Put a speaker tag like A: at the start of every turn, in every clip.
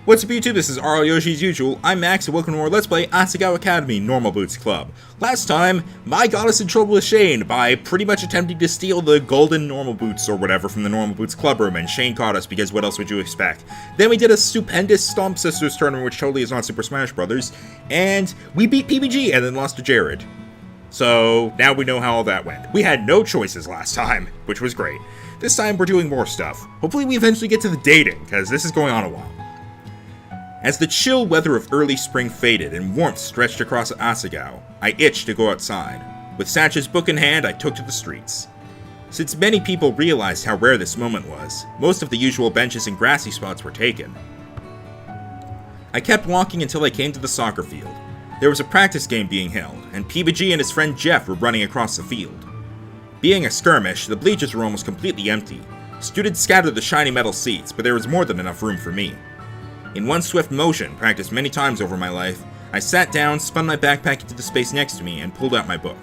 A: What's up YouTube, this is RL Yoshi as usual. I'm Max and welcome to our Let's Play Asagao Academy Normal Boots Club. Last time, I got us in trouble with Shane by pretty much attempting to steal the golden normal boots or whatever from the Normal Boots Club room, and Shane caught us because what else would you expect? Then we did a stupendous Stomp Sisters tournament, which totally is not Super Smash Brothers, and we beat PBG and then lost to Jared. So, now we know how all that went. We had no choices last time, which was great. This time we're doing more stuff. Hopefully we eventually get to the dating, because this is going on a while. As the chill weather of early spring faded and warmth stretched across Asagao, I itched to go outside. With Satch's book in hand, I took to the streets. Since many people realized how rare this moment was, most of the usual benches and grassy spots were taken. I kept walking until I came to the soccer field. There was a practice game being held, and PBG and his friend Jeff were running across the field. Being a skirmish, the bleachers were almost completely empty. Students scattered the shiny metal seats, but there was more than enough room for me. In one swift motion, practiced many times over my life, I sat down, spun my backpack into the space next to me, and pulled out my book.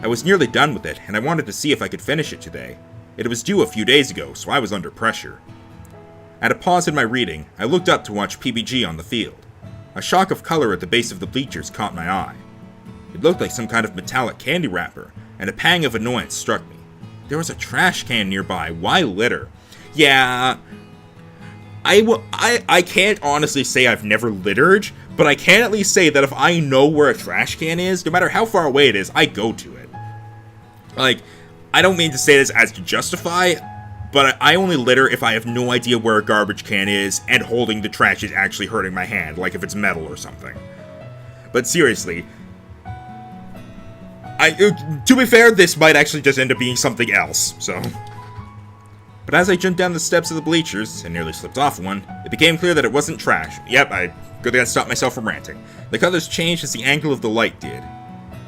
A: I was nearly done with it, and I wanted to see if I could finish it today. It was due a few days ago, so I was under pressure. At a pause in my reading, I looked up to watch PBG on the field. A shock of color at the base of the bleachers caught my eye. It looked like some kind of metallic candy wrapper, and a pang of annoyance struck me. There was a trash can nearby. Why litter? Yeah, I can't honestly say I've never littered, but I can at least say that if I know where a trash can is, no matter how far away it is, I go to it. Like, I don't mean to say this as to justify, but I only litter if I have no idea where a garbage can is and holding the trash is actually hurting my hand, like if it's metal or something. But seriously, to be fair, this might actually just end up being something else, so. But as I jumped down the steps of the bleachers, and nearly slipped off one, it became clear that it wasn't trash. Yep, good thing I stopped myself from ranting. The colors changed as the angle of the light did.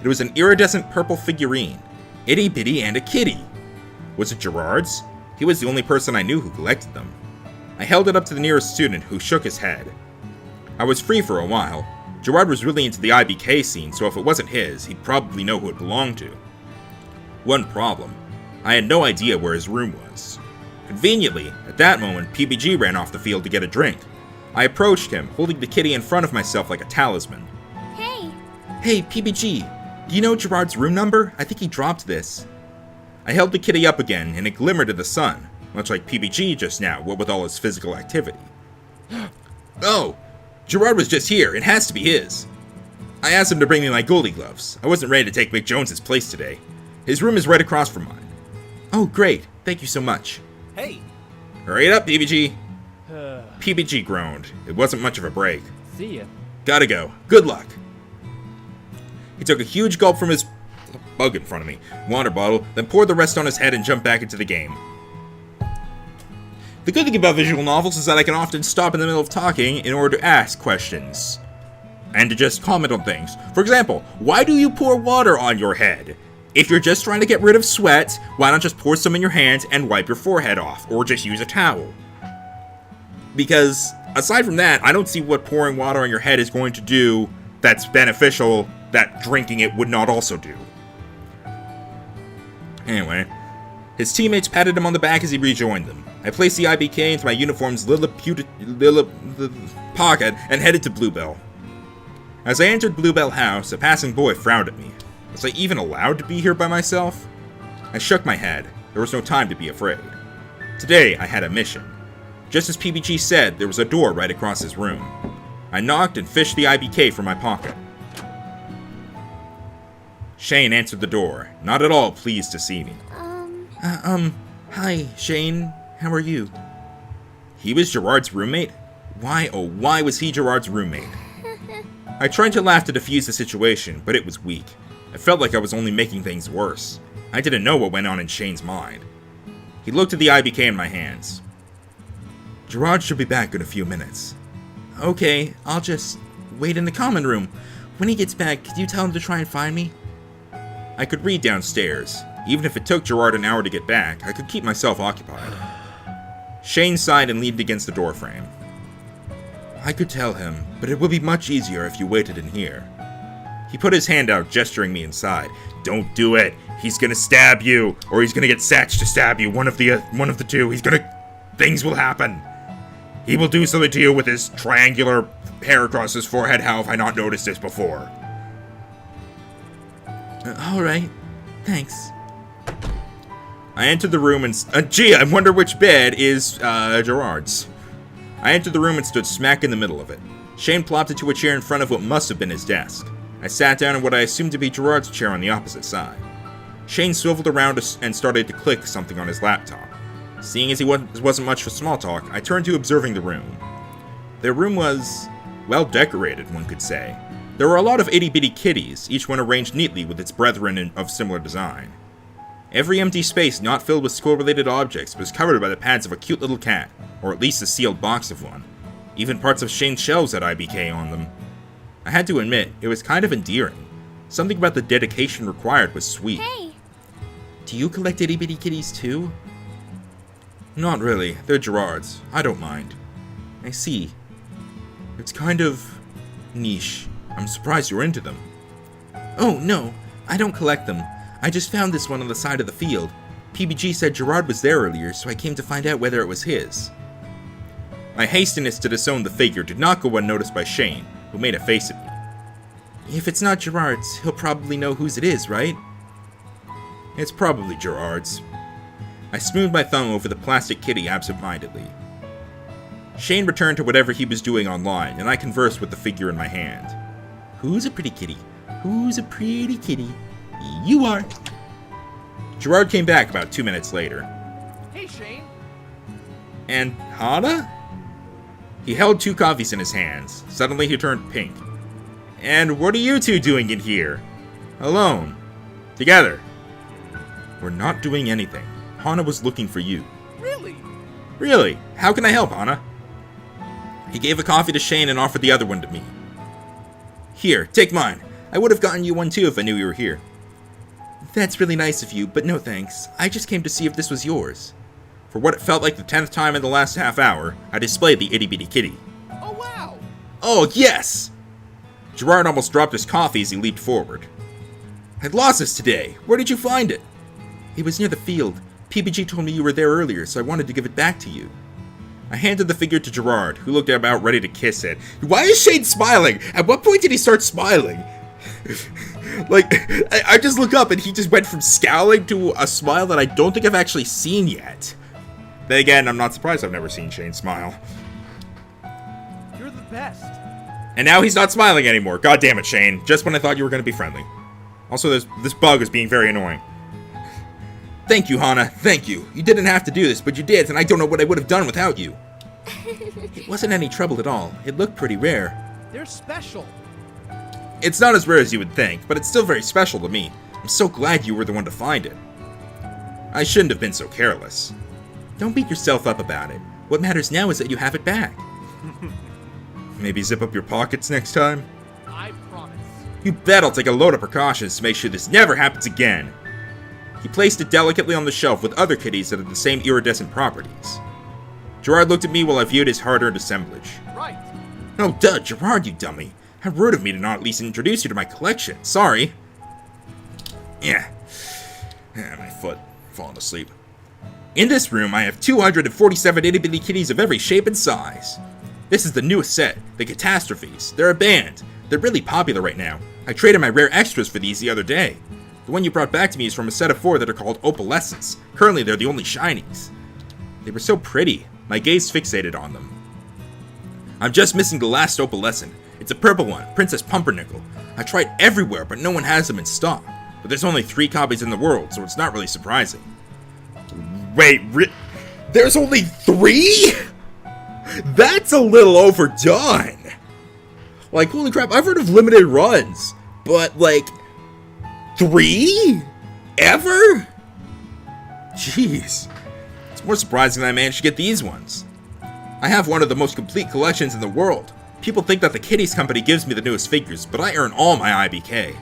A: It was an iridescent purple figurine. Itty Bitty and a kitty. Was it Gerard's? He was the only person I knew who collected them. I held it up to the nearest student, who shook his head. I was free for a while. Gerard was really into the IBK scene, so if it wasn't his, he'd probably know who it belonged to. One problem. I had no idea where his room was. Conveniently, at that moment, PBG ran off the field to get a drink. I approached him, holding the kitty in front of myself like a talisman.
B: Hey!
A: Hey, PBG, do you know Gerard's room number? I think he dropped this. I held the kitty up again, and it glimmered in the sun, much like PBG just now, what with all his physical activity. Oh, Gerard was just here. It has to be his. I asked him to bring me my Goldie gloves. I wasn't ready to take Mick Jones's place today. His room is right across from mine. Oh, great. Thank you so much.
C: Hey!
A: Hurry it up, PBG. PBG groaned. It wasn't much of a break.
C: See ya.
A: Gotta go. Good luck. He took a huge gulp from his bug in front of me, water bottle, then poured the rest on his head and jumped back into the game. The good thing about visual novels is that I can often stop in the middle of talking in order to ask questions. And to just comment on things. For example, why do you pour water on your head? If you're just trying to get rid of sweat, why not just pour some in your hands and wipe your forehead off, or just use a towel? Because, aside from that, I don't see what pouring water on your head is going to do that's beneficial that drinking it would not also do. Anyway, his teammates patted him on the back as he rejoined them. I placed the IBK into my uniform's pocket and headed to Bluebell. As I entered Bluebell House, a passing boy frowned at me. Was I even allowed to be here by myself? I shook my head. There was no time to be afraid. Today, I had a mission. Just as PBG said, there was a door right across his room. I knocked and fished the IBK from my pocket. Shane answered the door, not at all pleased to see me. Hi, Shane. How are you? He was Gerard's roommate? Why, oh why was he Gerard's roommate? I tried to laugh to defuse the situation, but it was weak. I felt like I was only making things worse. I didn't know what went on in Shane's mind. He looked at the IBK in my hands. Gerard should be back in a few minutes. Okay, I'll just wait in the common room. When he gets back, could you tell him to try and find me? I could read downstairs. Even if it took Gerard an hour to get back, I could keep myself occupied. Shane sighed and leaned against the doorframe. I could tell him, but it would be much easier if you waited in here. He put his hand out, gesturing me inside. Don't do it. He's gonna stab you, or he's gonna get Satch to stab you. One of the two. Things will happen. He will do something to you with his triangular hair across his forehead. How have I not noticed this before?
B: Alright. Thanks.
A: I entered the room and... gee, I wonder which bed is, Gerard's. I entered the room and stood smack in the middle of it. Shane plopped into a chair in front of what must have been his desk. I sat down in what I assumed to be Gerard's chair on the opposite side. Shane swiveled around and started to click something on his laptop. Seeing as he wasn't much for small talk, I turned to observing the room. Their room was... well decorated, one could say. There were a lot of itty bitty kitties, each one arranged neatly with its brethren of similar design. Every empty space not filled with school-related objects was covered by the pads of a cute little cat, or at least a sealed box of one. Even parts of Shane's shelves had IBK on them. I had to admit, it was kind of endearing. Something about the dedication required was sweet.
C: Hey!
B: Do you collect itty bitty kitties too?
A: Not really. They're Gerard's. I don't mind.
B: I see.
A: It's kind of... niche. I'm surprised you're into them.
B: Oh, no. I don't collect them. I just found this one on the side of the field. PBG said Gerard was there earlier, so I came to find out whether it was his.
A: My hastiness to disown the figure did not go unnoticed by Shane, who made a face at me.
B: If it's not Gerard's, he'll probably know whose it is, right?
A: It's probably Gerard's. I smoothed my thumb over the plastic kitty absent-mindedly. Shane returned to whatever he was doing online, and I conversed with the figure in my hand.
B: Who's a pretty kitty? Who's a pretty kitty? You are.
A: Gerard came back about 2 minutes later.
D: Hey, Shane.
A: And Hana? He held 2 coffees in his hands. Suddenly he turned pink. And what are you two doing in here? Alone. Together. We're not doing anything. Hana was looking for you.
D: Really?
A: Really? How can I help, Hana? He gave a coffee to Shane and offered the other one to me. Here, take mine. I would have gotten you one too if I knew you were here.
B: That's really nice of you, but no thanks. I just came to see if this was yours.
A: For what it felt like the 10th time in the last half hour, I displayed the itty bitty kitty.
D: Oh, wow.
A: Oh, yes! Gerard almost dropped his coffee as he leaped forward. I'd lost this today. Where did you find it?
B: It was near the field. PBG told me you were there earlier, so I wanted to give it back to you.
A: I handed the figure to Gerard, who looked about ready to kiss it. Why is Shane smiling? At what point did he start smiling? Like, I just look up and he just went from scowling to a smile that I don't think I've actually seen yet. Then again, I'm not surprised I've never seen Shane smile.
D: You're the best.
A: And now he's not smiling anymore. God damn it, Shane. Just when I thought you were going to be friendly. Also, this bug is being very annoying. Thank you, Hana. Thank you. You didn't have to do this, but you did, and I don't know what I would have done without you.
B: It wasn't any trouble at all. It looked pretty rare.
D: They're special.
A: It's not as rare as you would think, but it's still very special to me. I'm so glad you were the one to find it. I shouldn't have been so careless.
B: Don't beat yourself up about it. What matters now is that you have it back.
A: Maybe zip up your pockets next time?
D: I promise.
A: You bet I'll take a load of precautions to make sure this never happens again. He placed it delicately on the shelf with other kitties that had the same iridescent properties. Gerard looked at me while I viewed his hard-earned assemblage.
D: Right.
A: Oh, duh, Gerard, you dummy. How rude of me to not at least introduce you to my collection. Sorry. Yeah. My foot. Falling asleep. In this room, I have 247 itty bitty kitties of every shape and size. This is the newest set, the Catastrophes. They're a band. They're really popular right now. I traded my rare extras for these the other day. The one you brought back to me is from a set of 4 that are called Opalescents. Currently, they're the only shinies. They were so pretty. My gaze fixated on them. I'm just missing the last Opalescent. It's a purple one, Princess Pumpernickel. I tried everywhere, but no one has them in stock. But there's only 3 copies in the world, so it's not really surprising. Wait, there's only 3? That's a little overdone. Like, holy crap, I've heard of limited runs, but like, 3? Ever? Jeez. It's more surprising that I managed to get these ones. I have one of the most complete collections in the world. People think that the Kitties Company gives me the newest figures, but I earn all my IBK.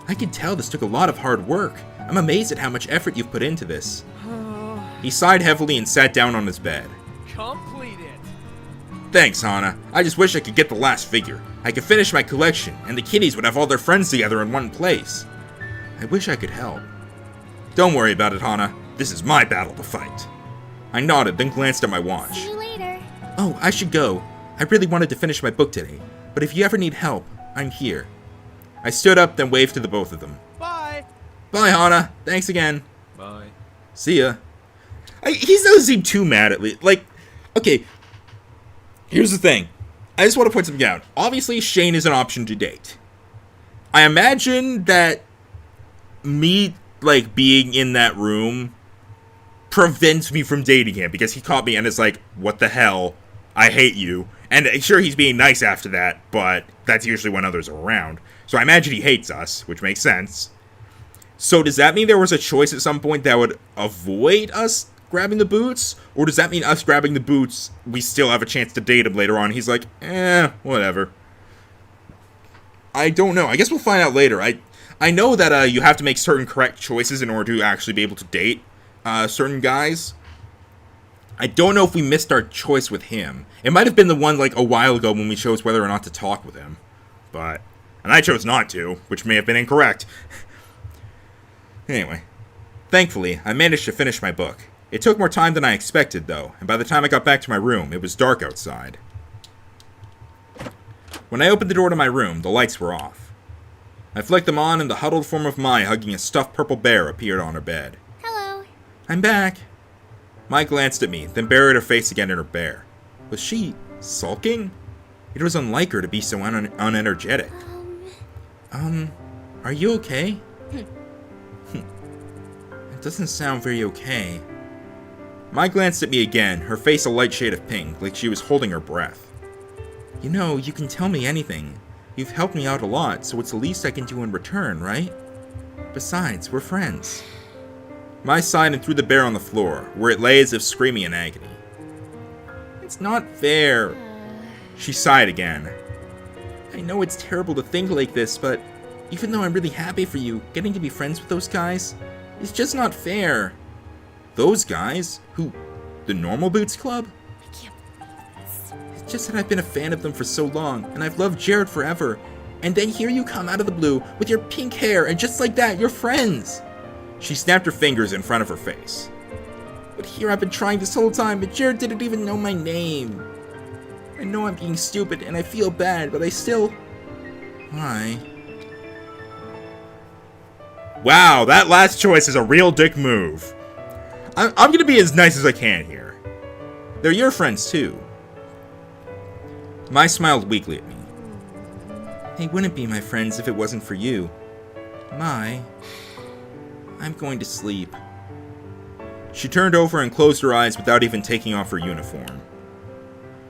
B: I can tell this took a lot of hard work. I'm amazed at how much effort you've put into this.
A: He sighed heavily and sat down on his bed.
D: Complete it.
A: Thanks, Hana. I just wish I could get the last figure. I could finish my collection, and the kitties would have all their friends together in one place.
B: I wish I could help.
A: Don't worry about it, Hana. This is my battle to fight. I nodded, then glanced at my watch.
C: See you later.
B: Oh, I should go. I really wanted to finish my book today, but if you ever need help, I'm here. I stood up, then waved to the both of them.
D: Bye.
B: Bye, Hana. Thanks again.
A: Bye.
B: See ya.
A: He doesn't seem too mad at least. Like, okay, here's the thing. I just want to point something out. Obviously, Shane is an option to date. I imagine that me, like, being in that room prevents me from dating him because he caught me and is like, what the hell? I hate you. And sure, he's being nice after that, but that's usually when others are around. So I imagine he hates us, which makes sense. So does that mean there was a choice at some point that would avoid us grabbing the boots? Or does that mean us grabbing the boots, we still have a chance to date him later on? He's like, whatever. I don't know. I guess we'll find out later. I know that you have to make certain correct choices in order to actually be able to date certain guys. I don't know if we missed our choice with him. It might have been the one like a while ago when we chose whether or not to talk with him. And I chose not to, which may have been incorrect. Anyway, thankfully, I managed to finish my book. It took more time than I expected, though, and by the time I got back to my room, it was dark outside. When I opened the door to my room, the lights were off. I flicked them on, and the huddled form of Mai hugging a stuffed purple bear appeared on her bed.
C: Hello.
B: I'm back. Mai glanced at me, then buried her face again in her bear. Was she sulking? It was unlike her to be so unenergetic. Are you okay? It doesn't sound very okay. Mai glanced at me again, her face a light shade of pink, like she was holding her breath. You know, you can tell me anything. You've helped me out a lot, so it's the least I can do in return, right? Besides, we're friends. Mai sighed and threw the bear on the floor, where it lay as if screaming in agony. It's not fair. She sighed again. I know it's terrible to think like this, but even though I'm really happy for you, getting to be friends with those guys is just not fair. Those guys? Who? The Normal Boots Club?
C: I can't believe this.
B: It's just that I've been a fan of them for so long, and I've loved Jared forever. And then here you come out of the blue with your pink hair, and just like that, you're friends. She snapped her fingers in front of her face. But here I've been trying this whole time, but Jared didn't even know my name. I know I'm being stupid, and I feel bad, but I still... Why?
A: Wow, that last choice is a real dick move. I'm gonna be as nice as I can here.
B: They're your friends, too. Mai smiled weakly at me. They wouldn't be my friends if it wasn't for you. Mai, I'm going to sleep. She turned over and closed her eyes without even taking off her uniform.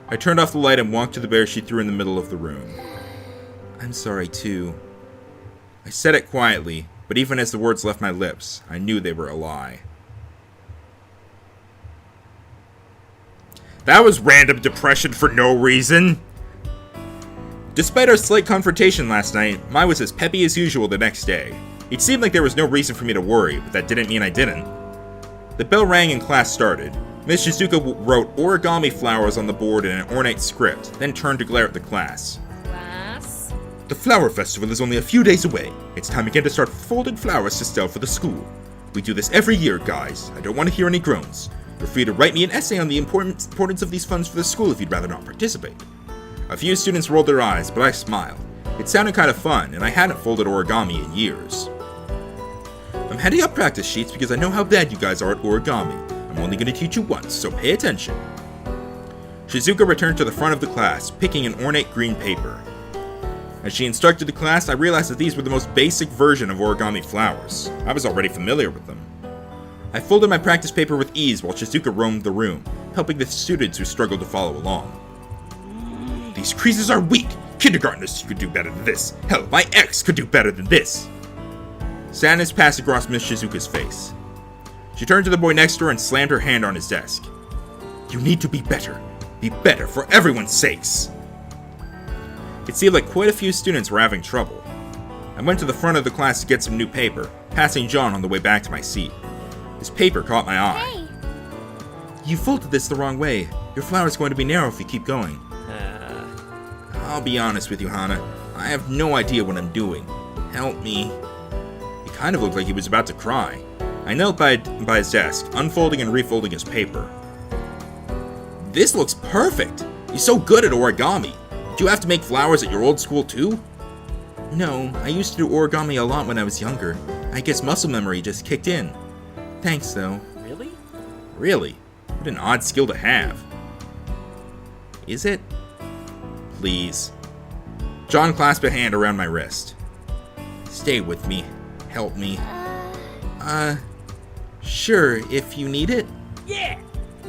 B: I turned off the light and walked to the bear she threw in the middle of the room. I'm sorry, too. I said it quietly, but even as the words left my lips, I knew they were a lie.
A: That was random depression for no reason.
B: Despite our slight confrontation last night, Mai was as peppy as usual the next day. It seemed like there was no reason for me to worry, but that didn't mean I didn't. The bell rang and class started. Miss Shizuka wrote origami flowers on the board in an ornate script, then turned to glare at the class.
C: Class?
B: The flower festival is only a few days away. It's time again to start folded flowers to sell for the school. We do this every year, guys. I don't want to hear any groans. You're free to write me an essay on the importance of these funds for the school if you'd rather not participate. A few students rolled their eyes, but I smiled. It sounded kind of fun, and I hadn't folded origami in years. I'm handing out practice sheets because I know how bad you guys are at origami. I'm only going to teach you once, so pay attention. Shizuka returned to the front of the class, picking an ornate green paper. As she instructed the class, I realized that these were the most basic version of origami flowers. I was already familiar with them. I folded my practice paper with ease while Shizuka roamed the room, helping the students who struggled to follow along. These creases are weak! Kindergartners could do better than this! Hell, my ex could do better than this! Sadness passed across Miss Shizuka's face. She turned to the boy next to her and slammed her hand on his desk. You need to be better. Be better for everyone's sakes! It seemed like quite a few students were having trouble. I went to the front of the class to get some new paper, passing John on the way back to my seat. His paper caught my eye.
C: Hey!
B: You folded this the wrong way. Your flower's going to be narrow if you keep going. I'll be honest with you, Hana. I have no idea what I'm doing. Help me. He kind of looked like he was about to cry. I knelt by his desk, unfolding and refolding his paper.
A: This looks perfect. You're so good at origami. Do you have to make flowers at your old school too? No, I used to do origami a lot when I was younger. I guess muscle memory just kicked in. Thanks, though.
D: Really?
A: Really? What an odd skill to have. Is it? Please. John clasped a hand around my wrist. Stay with me. Help me. Sure, if you need it.
D: Yeah!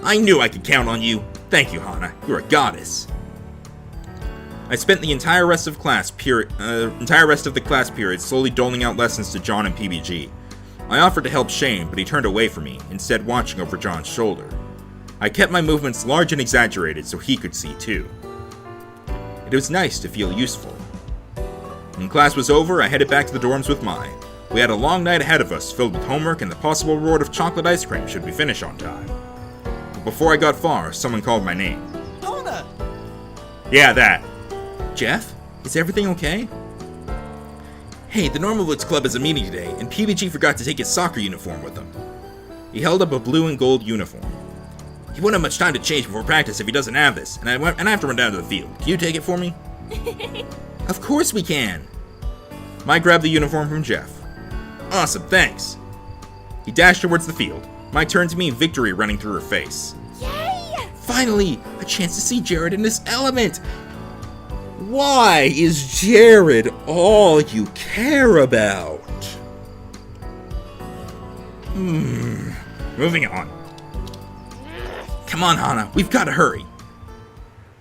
A: I knew I could count on you. Thank you, Hana. You're a goddess. I spent the entire rest of the class period slowly doling out lessons to John and PBG. I offered to help Shane, but he turned away from me, instead watching over John's shoulder. I kept my movements large and exaggerated so he could see too. It was nice to feel useful. When class was over, I headed back to the dorms with Mai. We had a long night ahead of us, filled with homework and the possible reward of chocolate ice cream should we finish on time. But before I got far, someone called my name.
D: Donna!
A: Yeah, that. Jeff? Is everything okay? Hey, the Normal Boots Club has a meeting today, and PBG forgot to take his soccer uniform with him. He held up a blue and gold uniform. He won't have much time to change before practice if he doesn't have this, and I have to run down to the field. Can you take it for me? Of course we can! Mike grabbed the uniform from Jeff. Awesome, thanks. He dashed towards the field. Mike turned to me, victory running through her face.
C: Yay!
A: Finally, a chance to see Jared in his element! Why is Jared all you care about? Moving on. Come on, Hana, we've got to hurry.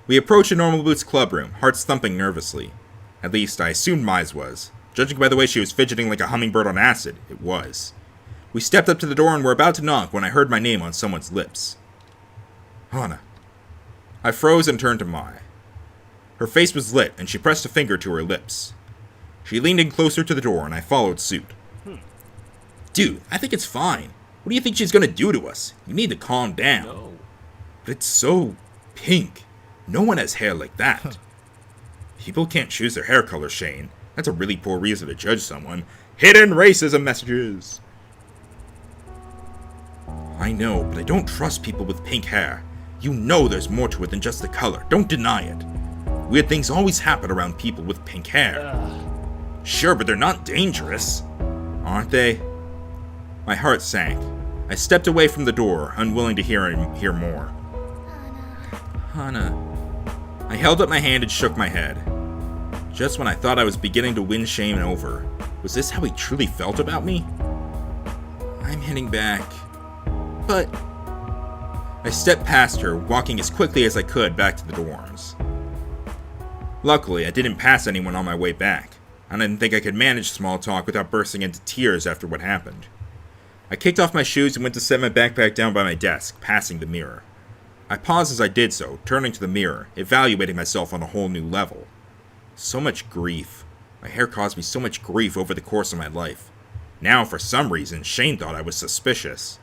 A: We approached a Normal Boots club room, hearts thumping nervously. At least, I assumed Mize was. Judging by the way she was fidgeting like a hummingbird on acid, it was. We stepped up to the door and were about to knock when I heard my name on someone's lips. Hana. I froze and turned to Mai. Her face was lit, and she pressed a finger to her lips. She leaned in closer to the door, and I followed suit. Dude, I think it's fine. What do you think she's gonna do to us? You need to calm down.
D: No.
A: But it's so pink. No one has hair like that. People can't choose their hair color, Shane. That's a really poor reason to judge someone. Hidden racism messages! I know, but I don't trust people with pink hair. You know there's more to it than just the color. Don't deny it. Weird things always happen around people with pink hair. Sure, but they're not dangerous. Aren't they? My heart sank. I stepped away from the door, unwilling to hear more. Hana. I held up my hand and shook my head. Just when I thought I was beginning to win Shane over. Was this how he truly felt about me? I'm heading back. But... I stepped past her, walking as quickly as I could back to the dorms. Luckily, I didn't pass anyone on my way back. I didn't think I could manage small talk without bursting into tears after what happened. I kicked off my shoes and went to set my backpack down by my desk, passing the mirror. I paused as I did so, turning to the mirror, evaluating myself on a whole new level. So much grief. My hair caused me so much grief over the course of my life. Now, for some reason, Shane thought I was suspicious.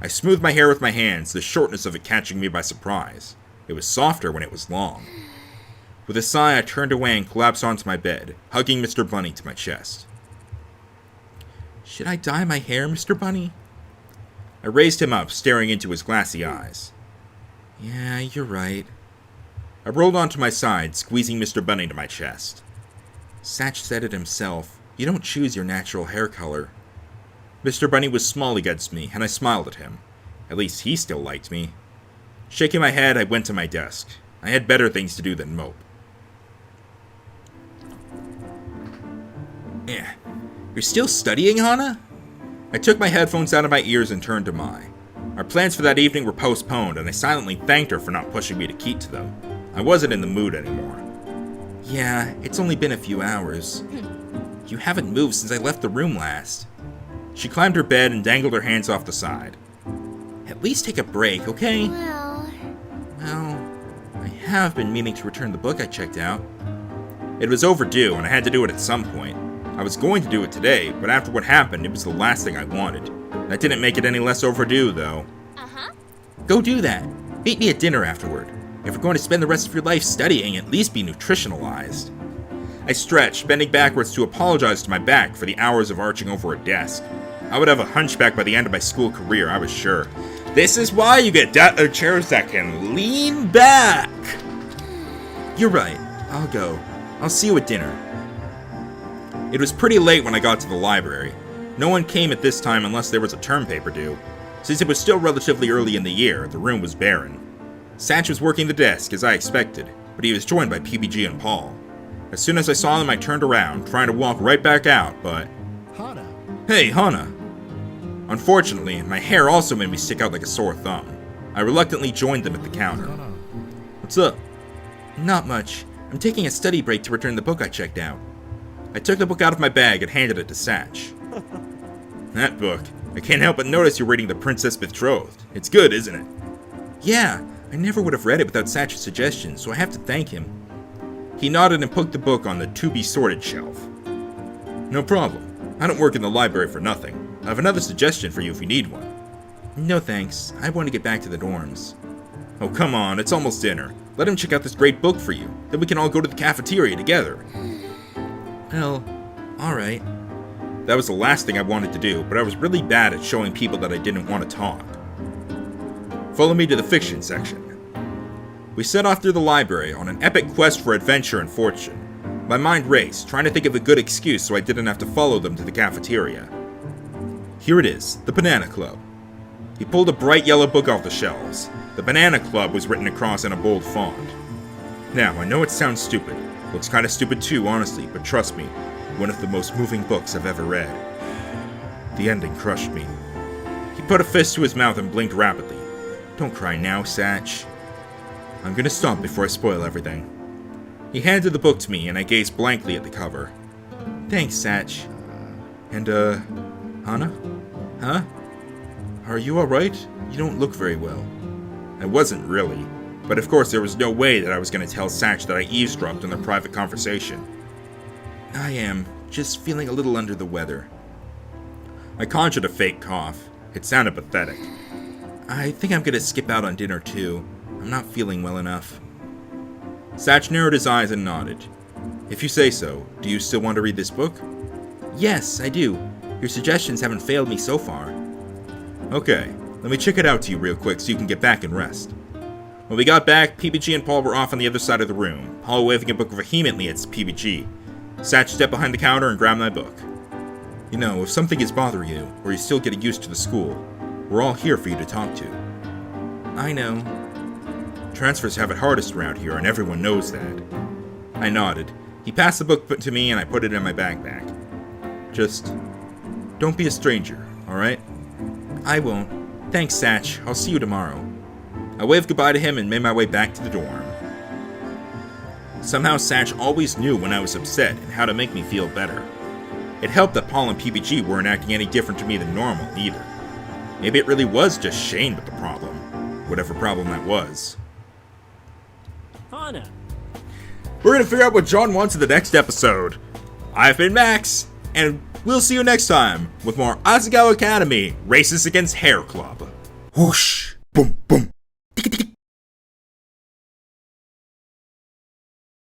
A: I smoothed my hair with my hands, the shortness of it catching me by surprise. It was softer when it was long. With a sigh, I turned away and collapsed onto my bed, hugging Mr. Bunny to my chest. Should I dye my hair, Mr. Bunny? I raised him up, staring into his glassy eyes. Yeah, you're right. I rolled onto my side, squeezing Mr. Bunny to my chest. Satch said it himself. You don't choose your natural hair color. Mr. Bunny was small against me, and I smiled at him. At least he still liked me. Shaking my head, I went to my desk. I had better things to do than mope. You're still studying, Hana? I took my headphones out of my ears and turned to Mai. Our plans for that evening were postponed, and I silently thanked her for not pushing me to keep to them. I wasn't in the mood anymore. Yeah, it's only been a few hours. You haven't moved since I left the room last. She climbed her bed and dangled her hands off the side. At least take a break, okay? Well, I have been meaning to return the book I checked out. It was overdue, and I had to do it at some point. I was going to do it today, but after what happened, it was the last thing I wanted. That didn't make it any less overdue, though. Go do that. Meet me at dinner afterward. If you're going to spend the rest of your life studying, at least be nutritionalized. I stretched, bending backwards to apologize to my back for the hours of arching over a desk. I would have a hunchback by the end of my school career, I was sure. This is why you get chairs that can lean back.
B: You're right. I'll go. I'll see you at dinner.
A: It was pretty late when I got to the library. No one came at this time unless there was a term paper due. Since it was still relatively early in the year, the room was barren. Satch was working the desk, as I expected, but he was joined by PBG and Paul. As soon as I saw them, I turned around, trying to walk right back out, but...
D: Hana.
A: Hey, Hana. Unfortunately, my hair also made me stick out like a sore thumb. I reluctantly joined them at the counter. What's up?
B: Not much. I'm taking a study break to return the book I checked out.
A: I took the book out of my bag and handed it to Satch. That book. I can't help but notice you're reading The Princess Betrothed. It's good, isn't it?
B: Yeah, I never would have read it without Satch's suggestion, so I have to thank him.
A: He nodded and put the book on the to-be-sorted shelf. No problem. I don't work in the library for nothing. I have another suggestion for you if you need one.
B: No thanks. I want to get back to the dorms.
A: Oh, come on. It's almost dinner. Let him check out this great book for you. Then we can all go to the cafeteria together.
B: Well, alright.
A: That was the last thing I wanted to do, but I was really bad at showing people that I didn't want to talk. Follow me to the fiction section. We set off through the library on an epic quest for adventure and fortune. My mind raced, trying to think of a good excuse so I didn't have to follow them to the cafeteria. Here it is, the Banana Club. He pulled a bright yellow book off the shelves. The Banana Club was written across in a bold font. Now, I know it sounds stupid. Looks kinda stupid too, honestly, but trust me, one of the most moving books I've ever read. The ending crushed me. He put a fist to his mouth and blinked rapidly. Don't cry now, Satch. I'm gonna stop before I spoil everything. He handed the book to me, and I gazed blankly at the cover.
B: Thanks, Satch.
A: And, Hana?
B: Huh?
A: Are you alright?
B: You don't look very well.
A: I wasn't really. But of course there was no way that I was gonna tell Satch that I eavesdropped on their private conversation.
B: I am just feeling a little under the weather.
A: I conjured a fake cough. It sounded pathetic.
B: I think I'm gonna skip out on dinner too. I'm not feeling well enough.
A: Satch narrowed his eyes and nodded. If you say so, do you still want to read this book?
B: Yes, I do. Your suggestions haven't failed me so far.
A: Okay, let me check it out to you real quick so you can get back and rest. When we got back, PBG and Paul were off on the other side of the room, Paul waving a book vehemently at PBG. Satch stepped behind the counter and grabbed my book.
B: You know, if something is bothering you, or you're still getting used to the school, we're all here for you to talk to.
A: I know. Transfers have it hardest around here, and everyone knows that. I nodded. He passed the book to me, and I put it in my backpack. Just don't be a stranger, alright?
B: I won't. Thanks, Satch. I'll see you tomorrow.
A: I waved goodbye to him and made my way back to the dorm. Somehow Satch always knew when I was upset and how to make me feel better. It helped that Paul and PBG weren't acting any different to me than normal, either. Maybe it really was just Shane with the problem. Whatever problem that was.
D: Hana.
A: We're gonna figure out what John wants in the next episode. I've been Max, and we'll see you next time with more Asagao Academy Races Against Hair Club.
B: Whoosh! Boom, boom.